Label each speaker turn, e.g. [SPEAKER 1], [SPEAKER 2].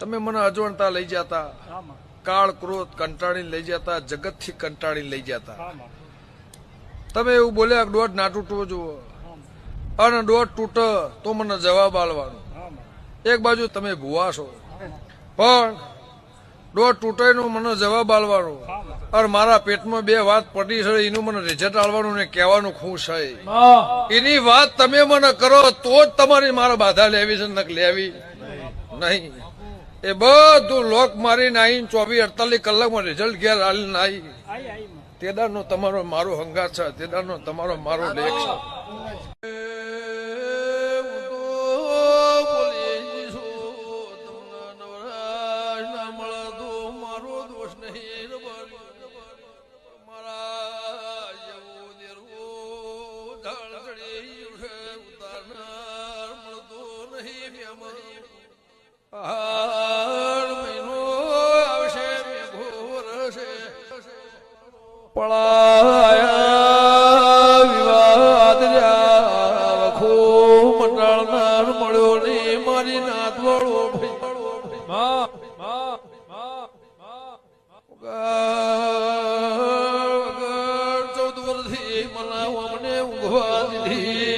[SPEAKER 1] તમે મને અજવણતા લઈ જતા, કાળ ક્રોધ કંટાળી લઈ જતા, જગત થી કંટાળી લઈ જતા. તમે એવું બોલ્યા દોઢ ના તૂટવો જુઓ, અને દોઢ તૂટ તો મને જવાબ આલવાનો. એક બાજુ તમે ભૂવા છો, પણ દોઢ તૂટે નો મને જવાબ આલવાનો, અને મારા પેટમાં બે વાત પડી છે એનું મને રિઝલ્ટ આલવાનું ને કહેવાનું ખુશ છે. એની વાત તમે મને કરો તો જ તમારી મારા બાધા લેવી છે, નક લેવી નહીં. એ બધું લોક મારીને આવીને 24-48 કલાકમાં રિઝલ્ટ ઘેર આવીને આવી, તેદારનો તમારો મારો હંગાત છે, તેદારનો તમારો મારો લેખ છે. પળાયા વિવાદ વખો મંડળનાર મળ્યો ને મારી નાત વાળો 14 વર્ષથી મને ઊંઘવા દીધી.